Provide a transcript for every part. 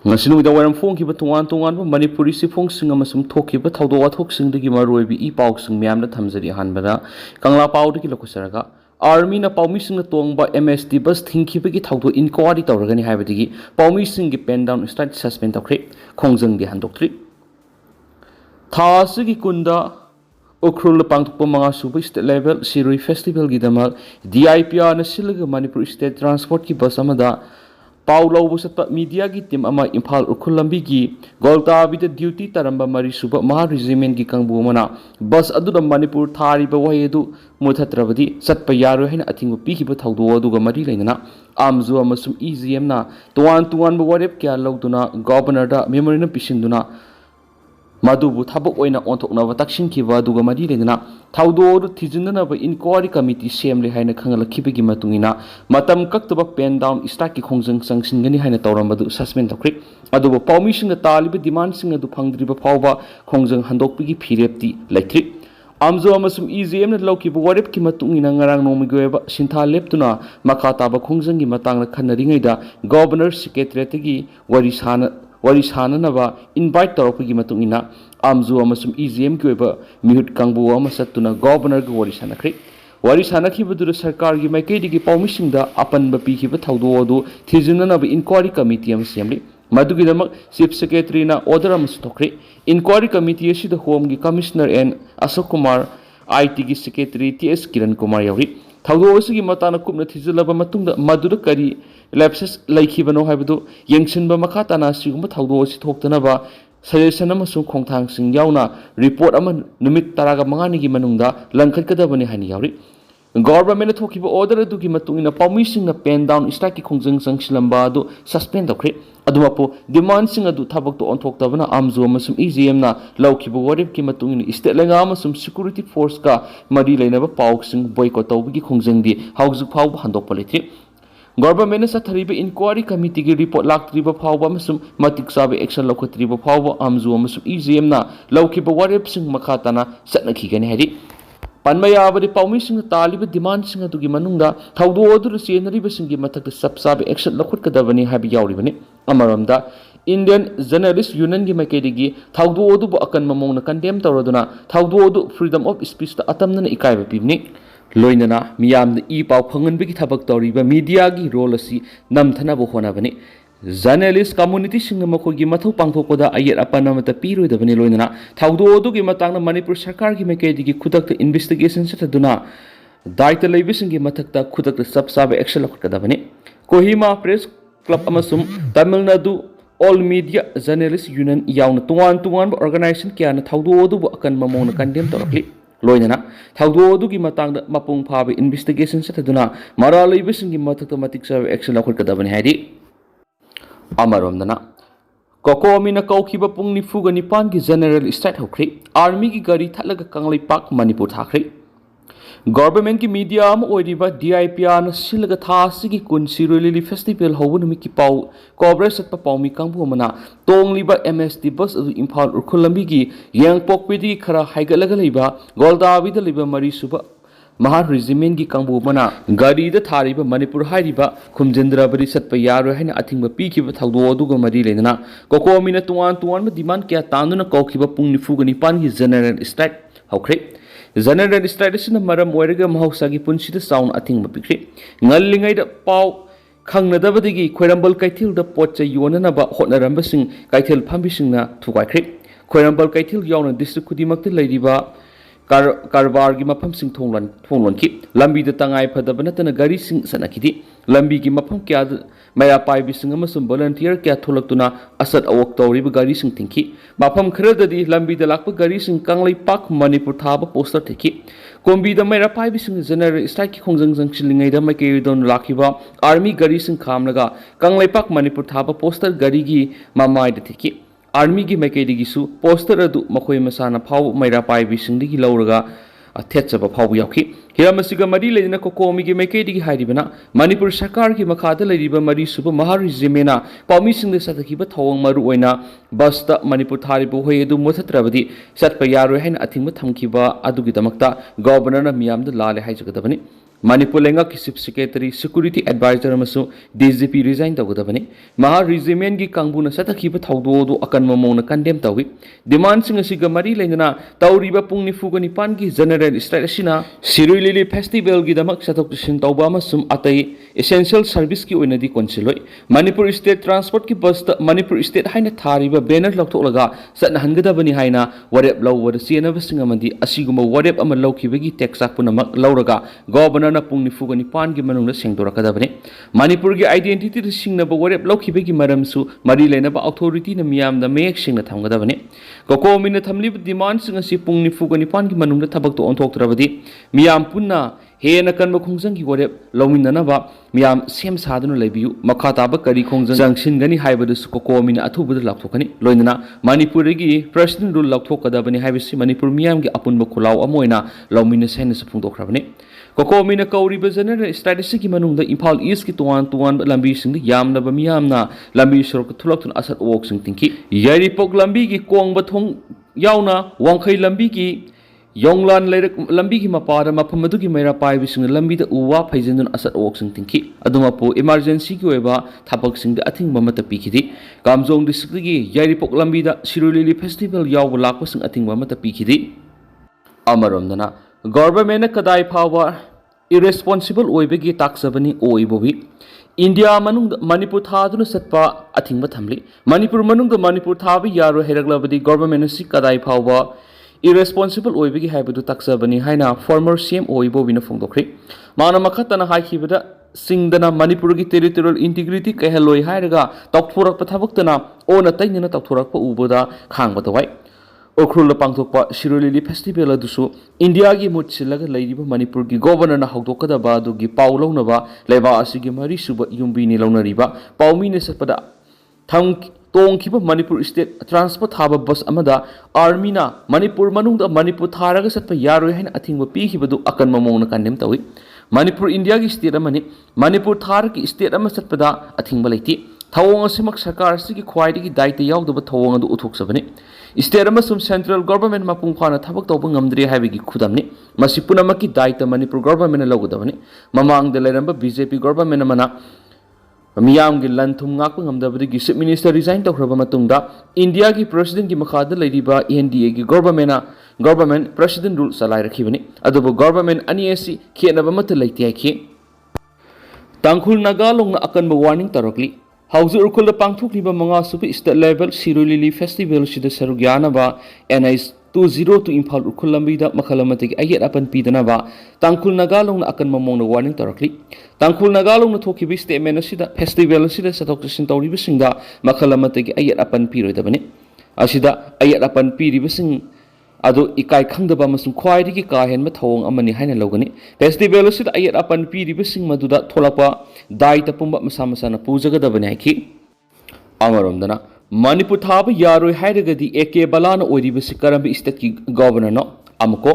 ngasi nu da waram phong ki ba tungan tungan ba manipuri si phong sing amasum thokki ba thoudok athok sing dagi maroi bi I pauk sing myam na thamjari hanbada kangla paw dagi lokusaraga army na pawmi sing na tongba MST bus thingki ba gi thoudok inquiry tawragani haibadigi pawmi sing gi pen down start suspend tawkhre khongjang di handoktri thasi gi kunda Ukrul pangtukpa mga suba state level Sirui festival gi damal DIPR na silaga Manipur state transport ki bus amada Paulo busat media gi tim ama Imphal Ukhulambi gi Golta bita duty taramba mari suba maha regiment gi kangbu mana bus aduda Manipur thari ba wahi adu muthatrabadi satpa yaro haina athingu pi ki ba thaudo aduga mari leina amzu amasum EGM na tuan ba warep kya lawduna governor da memory na pisinduna Madubu thabok oina onthoknaba taksin khiba aduga mari leina thaudo thijinna ba inquiry committee semle haina khangalakhibi matungina matam kaktaba pen down strike ki khongjang sangsingani haina tawrambadu suspend tawkri aduba pawmi singa taliba demand singa du phangdriba phawba khongjang handokpi gi phirepti laithri amzo amasum EGM na lawkiba warep ki matungina ngarang nomi goeba sintha leptuna makata ba khongjang gi matangna khannaringai da governor secretary gi wari sananaba invite tawrapgi matungina amzu amasum EGM ki oiba mihut kangbu ama satuna governor gi wari sanakhibudu sarkar gi maikei digi pawmisingda apanba pikhiba thaudo adu thijinanaba inquiry committee am semli madugi damak chief secretary na order am stokre inquiry committee asida home gi commissioner and Ashok Kumar IT gi secretary TS Kiran Kumar yauri thaudo asigi matana kupna thijilaba matungda madura kari lapses laikhibano haibadu yengsinba makhatana sigumba thaudo asi thoktanaba suggestion amasung khongthang sing yauna report ama numit taraga mangani gi manungda langkhatkadabani hani yauri government thokiba order adu gi matungina pawmi singna pen down strike ki khongjang sangsilamba adu suspend dokre adumapo demand sing adu thabak to onthoktabana amzu amasum EGM na lawkiba warip ki matungina state lenga amasum security force ka mari leinaba pawk sing boycott tawbi gi khongjang di hawzu phaw handok palethi government na sathariba inquiry committee gi report laktriba phawba amasum matik sabe action lokhatriba phawba amzu amasum EGM na lawkiba warip sing makhatana satnakhigani hari panmaya abadi pawmi sing taliba demand sing atugi manungda thaudo odur senariba sing gi mathak sabsabe action lokhtkadabani habi yauribani amaramda Indian Journalist Union gi makedigi thaudo odu bu akan mamongna condemn tawraduna thaudo odu freedom of speech ta atamna ikaiba pibni loinana miyamda I paw phanganbigi thabak tawriba media gi role asi namthana bo honabani journalist community singa makogi mathau pangthokpada ayet apanamata piroidabani loinana thaudo odu gi matangna Manipur sarkar gi makedigi khudakta investigation sataduna daita leibisingi mathakta khudakta sabsabe action lokhkadabani Kohima Press Club amasum Tamil Nadu All Media Journalist Union yauna tuan organization kiana thaudo odu bu akan mamongna condemn tawrakli loinana thaudo odu gi matangda mapung phabe investigation sataduna mara leibisingi mathakta matik sabe action lokhkadabani haidi Amaromdana Kokomina Kaukiba Pung Nifuga Nipan ki general strike hokri army ki gari thalaga kanglai pak Manipur thakri government ki media am oiriba DIPR na silaga thasi ki kun Sirui festival hobu numi ki pau coverage satpa pawmi kangbu mana tongliba MST bus adu Imphal Ukhulambi gi yangpok pidi khara haigalaga leiba Goldabi da leiba mari suba Mahar regiment gi kangbu mana gari da thariba Manipur hairiba khumjendra bari satpa yaro haina athingba pikhiba thaudo aduga mari leina kokomina tuan ma demand kya tanduna kaukiba pung nifuga nipan gi general strike hokre general strike sina maram oiraga mahausa gi punsida sound athingba pikre ngallingai da paw khangnadabadigi khoirambal kaithil da potcha yonana ba hotnaramba sing kaithil phambi singna thukaikre khoirambal kaithil yauna district kudimakta leiriba Karbar gi mafam sing thonglon ki lambi da tangai phadaba natana gari sing sanakidi lambi gi mafam kya maya pai bi sing amasum volunteer kya tholaktuna asat awok tawriba gari sing tingki mafam khradadi lambi da lakpa gari sing kanglai pak Manipur thaba poster theki kombi da maya pai bi sing general strike ki khongjang jang chilingai da maike don lakhiba army gari sing khamlaga kanglai pak Manipur thaba poster gari gi mamai da theki army gi maikedigisu poster adu makhoi masana phaw maira pai bisingdigi lauraga thechaba phaw yakhi hiramasiga mari leina kokomi gi maikedigi hairibana Manipur sarkar gi makhada leiriba mari suba mahari jimena pawmi singde satakhiba thawang maru oina basta Manipur tharibo hoi adu mothatrabadi satpa yaro hain athingba thamkhiba adugi damakta governor na miyamda lale haijagadabani Manipur Lenga ki Chief Secretary Security Advisor amasu DGP resign tawgadabani maha regiment gi kangbuna satakhiba thawdo akan mamona condemn tawi demand sing asiga mari lengana tawriba pung nifuga nipan gi general strike asina Sirui Lili festival gi damak satok sin tawba amasum atai essential service ki oinadi konsiloi Manipur state transport ki bus ta Manipur state haina thariba banner laktolaga satna hangadabani haina warep lawwada sienaba singamadi asiguma warep ama lawkhibagi tax akpunamak lawraga governor na pung nifuga nipan gi manungna sengdorakadabani Manipur gi identity da singnaba warep lawkhibagi maramsu mari leinaba authority na miyamda mek singna thamgadabani kokomi na thamlib demand singa si pung nifuga nipan gi manungna thabak to onthoktrabadi miyam punna hena kanba khongjang gi warep lawminnanaba miyam sem saduna lebiu makhataba kari khongjang jangsin haibadu kokomi na athubada lakthokani loinana Manipur gi president rule lakthokadabani haibisi Manipur miyam gi apunba khulaw amoina lawminna sena sphungdokrabani kokomi na kauriba general strategy ki manungda Imphal East ki tuan lambi sing yamnaba miyamna lambi sorok thulaktun asat wok sing tingki Yaripok lambi gi kongba thong yauna wangkhai lambi ki Yonglan lambi ki mapada mapamadu ki mera pai bising lambi da uwa phaijendun asat wok sing tingki aduma po emergency ki weba thapak sing da athing mamata pikidi Kamjong district gi Yaripok lambi da Sirulili festival yaw lakpa sing athing mamata pikidi Amaromdana government kadai phawa irresponsible oibegi taksabani oibobi India manung Manipur thaduna satpa athingba thamli Manipur manung Manipur thabi yaro heraglabadi government si kadai phawa irresponsible oibegi haibadu taksabani haina former CM oibobina phongdokri mana makhatana haikibada singdana Manipur gi territorial integrity kaheloi hairaga tawthorak pathabuktana ona tainina tawthorak pa uboda khangba dawai Okrul pangthokpa Sirulili festival adusu India gi mutchilaga leiriba Manipur gi governor na hawdokadaba adugi paw lawnaba leba asigi mari suba yumbini lawnariba pawmi ne satpada tongkiba Manipur state transport haba bus amada army na Manipur manungda Manipur tharaga satpa yaroi haina athingba pikibadu akan mamongna kandem tawi Manipur India gi state amani Manipur thar ki state ama satpada athingba leiti thawong asimak sarkar asigi khwaidigi daita yawdaba thawong adu uthoksabani State amasum central government mapung khana thabak tawba ngamdri haibigi khudamni masi punamaki daita Manipur government na lawgadabani mamang de leramba BJP government amana miyam gi lanthum ngakpa ngamdabadi gi chief minister resign tawkraba matungda India gi president gi makhada leiriba NDA gi government president rule salai rakhibani adubu government ani asi khenaba mat leiti haiki Tangkhul Nagalong na akan warning tarakli Hauzu urkul pangthokliba manga subi state level Sirulili festival sida sarugyanaba NIS 202 Imphal urkul lambida makhalamati ayet apan pidanaba Tangkhul Nagalong na akan mamong na warning tarakli Tangkhul Nagalong na thokibi statement sida festival sida satok sin tawriba singda makhalamati ayet apan piroidabani asida ayet apan piriba sing ado ikai khangdaba amasung khwaidigi ka henma thawong amani haina logani festival sida ayat apan piriba sing maduda tholapa daita pumba masa na pujagadabani haiki amaromdana Manipur thaba yaroi hairagadi AK balana oiriba sikarambi state ki governor no amko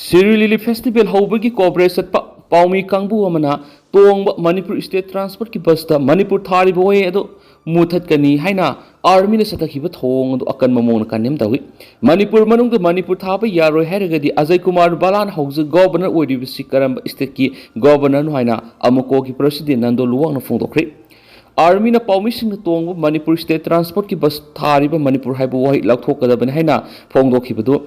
Sirulili festival hobagi cooperation paumi kangbu amana tongba Manipur state transport ki bus ta Manipur thariba oi ado muthat kani haina army na satakhiba thong adu akan mamong kanem dawi Manipur manung Manipur thaba yaroi hairagadi Ajay Kumar Balan hauzu governor oiriba sikaram state ki governor no haina amko ki president nando luwang na phongdokri army na paumi sing na tong Manipur state transport ki bus thariba Manipur haiba wai lakthokadabani haina phongdokhibadu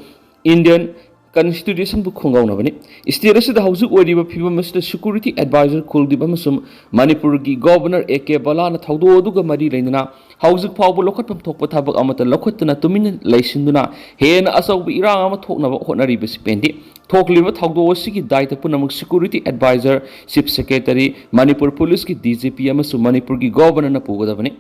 Indian Constitution bu khongawnabani state asida hauzu oiriba phibam asida security advisor kuldiba masum Manipur gi governor AK Balana thawdo aduga mari leinana hauzu phawbu lokhatpam thokpa thabak amata lokhatna tumin leisinduna hena asawbi irang ama thoknaba honariba sipendi thokliba thawdo asigi daita punamuk security advisor chief secretary Manipur police ki DGP amasum Manipur gi governor na pugadabani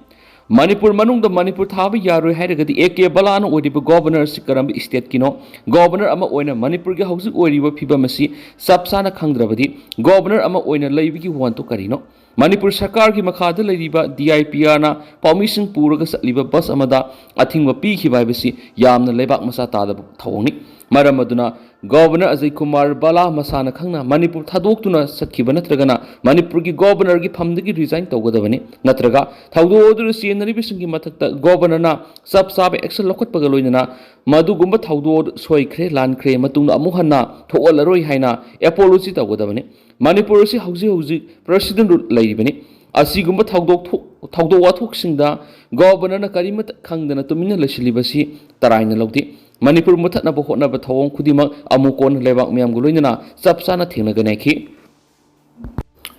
Manipur manung Manipur thaba yaroi hairagadi AK balana oiriba governor sikarambi state kino governor ama oina Manipur gi hausu oiriba phibamasi sapsana khangdrabadi governor ama oina leibigi wanto karino Manipur sarkar gi makhada leiriba DIPR na permission puraga satliba bus amada athingba pikhiba haibasi yamna leibak masa tada thawngni maram aduna governor Ajay Kumar Bala masana khangna Manipur thadoktuna satkiba natragana Manipur gi governor gi phamdagi resign tawgadabani natraga thawdo odur sienari bisingi mathakta governor na sab sabe action lokhatpaga loinana madugumba thawdo soikhre lankhre matungna amuhanna thoalaroi haina apology tawgadabani Manipur si hauji president laibani asigumba thoudok wathoksinda governor na karimat khangdana tumina lasilibasi taraina lawdi Manipur muthatna bo hotna ba thawong khudimak amukon lebak myam guloinana chapsana thengnaganeki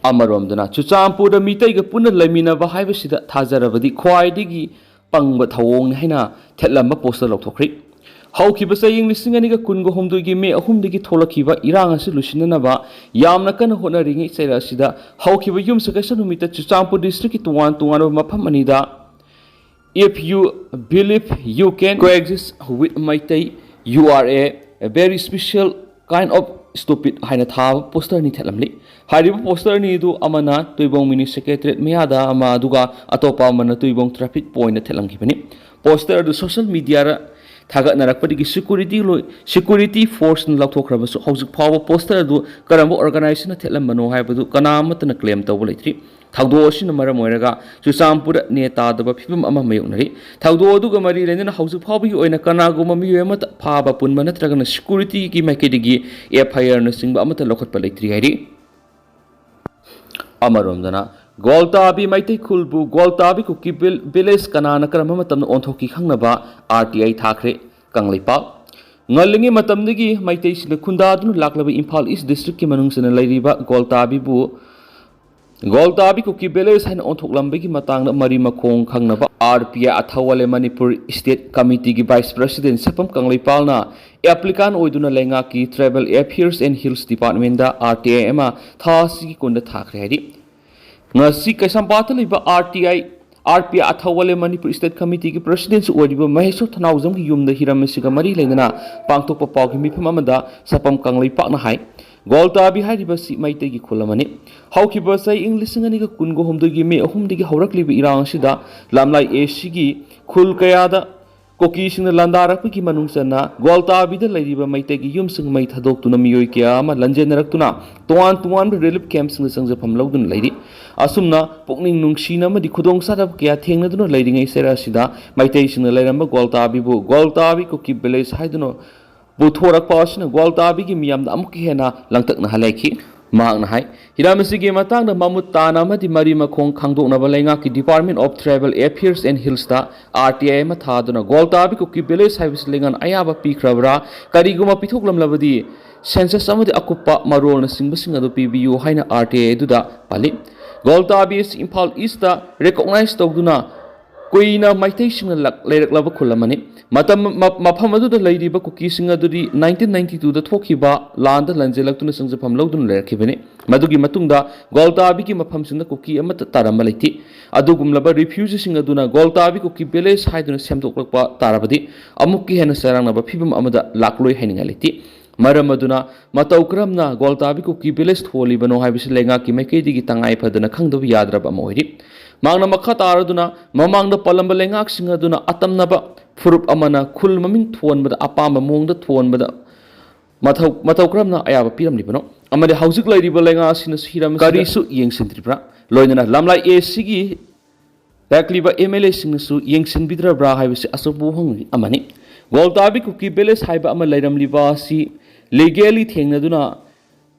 Amaromdana Chuchampur the Meitei ga puna lamina ba haibasida thajarabadi khwaidigi pangba thawong haina thelamba poster lokthokri haukiba saying lisingani ga kungo homdugi me ahumdigi tholakhiba irang asu lusinana yamna kana hona ringi chaira sida haukiba yum sakasa numita Chuchampur district ki tuwan mafam anida if you believe you can coexist with Meitei you are a very special kind of stupid haina tha poster ni thelamli hariba poster ni du amana tuibong mini secretariat meada ama aduga atopa amana tuibong traffic point na thelamgibani poster du social media ra thaga narakpadi security force na lathokrabasu haujuk phawa poster du karamba organization na thelambano haibadu kanamatna claim tawba leitri thaudo asina maram oiraga Chuchampur neta daba phibam ama mayonari thaudo aduga mari lenena haujuk phawbi oina kanago mami yemata phaba punma natragana security ki makedigi FIR na singba amata lokhatpa leitri hairi Amaromdana Goltabi Meitei Khulbu Goltabi Kuki village kanana karama matamna onthoki khangnaba RTI thakre kanglaipa ngalingi matamdagi Meitei sina khundadunu laklaba Imphal East district ki manungsana lairiba Goltabi Kuki village haina onthoklamle gi matangna mari makhong khangnaba RPI athawale Manipur state committee gi vice president sapam kanglaipa applicant oiduna lenga ki travel affairs and hills department da RTI ema thasi ki konda thakre hairi ngasi kaisampata liba RPI athawale Manipur state committee ki president oidiba Mahesh Thanaujam ki yumda hiramasiga mari leina pangtokpa pawgi mifam amada sapam kanglaipa na hai Goltabi hariba si Meitei gi khulamani haukiba sai English ngani ga kungo homdagi me ahumdigi haurakliba irang sida lamlai AC gi khul kayada koki singna landarak ki manungsana Goltabi da lairiba Meitei gi yumsing mai thadok tuna miyoi kya ma lanjenarak tuna tuan relief camp sing sangja phamlaudun lairi asumna pokning nungsina ma di khudong sarab kya thengna duna lairi ngai sera sida Meitei singna lairamba Goltabi koki village haiduno Buthorak pasna Goltabi gi miyam da amuk hena langtak na halaki maang na hai hiramasi gi matang da mamut tana ma di mari makhong khangdok na balenga ki Department of Travel Affairs and Hills da RTI ma thaduna Goltabi ko ki village service lengan ayaba pikrabra kariguma pithoklamlabadi census amadi akupa marol na singbasing adu PBU haina RTI duda pali Goltabi is Imphal East da recognize tawduna Kuina Meitei singa leirak khulamani mafam adu da lairiba kuki singa duri 1992 da thokhiba landa lanjelaktuna sangja phamlaudun lerakibani madugi matungda Goltabi ki mafam singa kuki amata taramba leiti adugumlaba refugees singa duna Goltabi kuki village haiduna semdoklakpa tarabadi amukki hena sarangnaba phibam amada lakloi haininga leiti Maramaduna Mataukramna Goltabi Kuki village tholibano haibisi lenga ki maikedi gi tangai phadana khangdabi yadraba moiri Mangna makha taraduna mamangda palamba lengak singa duna atamnaba furup amana khul maming thonbada apamba mongda thonbada Mataukramna ayaba piramlibano amade hausik lairiba lenga sina hiram karisu yengsintribra loinana lamlai AC gi Dakliba MLA singsu yengsin bidra bra haibisi asobu hong amani Goltabi Kuki village haiba ama lairamliba si legally thengnaduna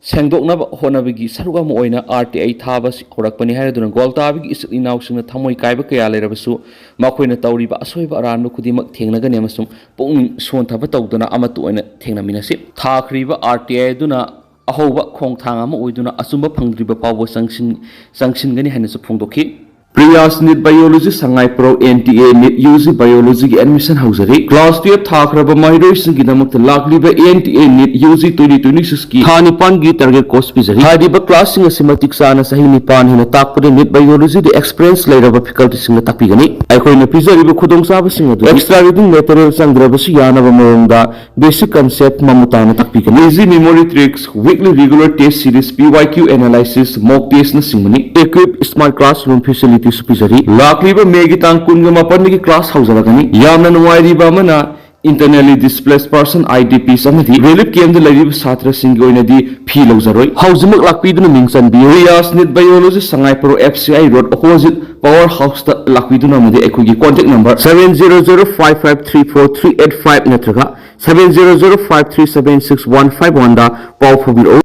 sengdoknaba honabigi saruga mo oina RTI thaba si khorakpani haiduna Goltabi is inausingna thamoi kaiba kaya leirabasu makoina tawriba asoiba aranba khudimak thengnagani amasung pong sonthaba tawduna amatu oina thengnaminasi thakriba RTI duna ahoba khongthang ama oiduna asumba phangdriba pawbo sangsin gani hainasu phongdokhi Priyas NEET Biology Sangai Pro NTA NEET UG Biology ki admission hausari Class 12 thakraba mahiroi singi damakta lakliba NTA NEET UG 2026 ki thani pangi target course pizari hariba class singa simatik sana sahi nipan hina takpada NEET Biology the experience lairaba faculty singa takpigani aikoina pizariba khudong saba singa du extra reading material sangrabasi yanaba morongda basic concept mamutana takpigani easy memory tricks weekly regular test series PYQ analysis mock test na singmani equip smart classroom facility Supizari Lakliba Megi Tankunga Mapaniki class house Alagani Yamna Nuairi Bamana internally displaced person IDP Samati Relief came the Larib Satra Singoina di Pilo Zaroi Housemak Lakpidun Mingsan Biorias NEET Biology Sangai Pro FCI Road opposite Powerhouse Lakpiduna Madi Ekugi contact number 700553438 Natraga 70053761151 da Pau Fabiro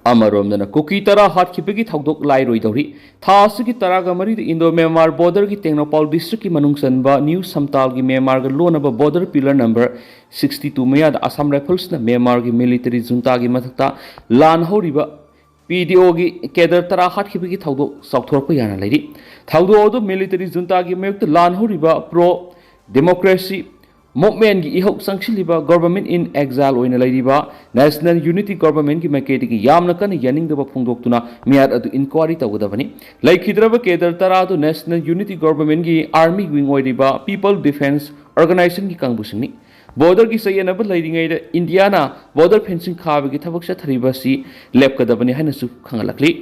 अमरोमदना cookie तरा हाथखिबगी थौदोक लाइरोइदौरी था असुगी तरागा मरीद Indo Myanmar border की टेक्नोपॉल district की मनुंग सनबा new समताल की Myanmar का लोनब border pillar number 62 मयाद Assam Rifles न Myanmar की मिलिटरी जुंता की मथक्ता लान होरिबा पीडीओ की केडर तरा हाथखिबगी थौदोक सौथोरप याना लेरी थौदोक मिलिटरी जुंता की मयुक्त लान होरिबा प्रो डेमोक्रेसी मूवमेंट की इहौ संगसिलिबा गवर्नमेंट इन एक्जाइल ओइना लैरिबा नेशनल यूनिटी गवर्नमेंट की माइकेट की यामना कन यानिंगदबा फोंदोक्तुना मियाद अदु इंक्वायरी तौगदबनी लैखिद्रबा केदर तरा दु नेशनल यूनिटी गवर्नमेंट की आर्मी विंग ओइरिबा पीपल डिफेंस ऑर्गेनाइजेशन की कांगबुसिंगनी बॉर्डर की सयनब लैरिङैद इंडियाना बॉर्डर फेंसिंग खाबगी थबक चथरिबासी लेपकदबनी हाइनसु खंगलखली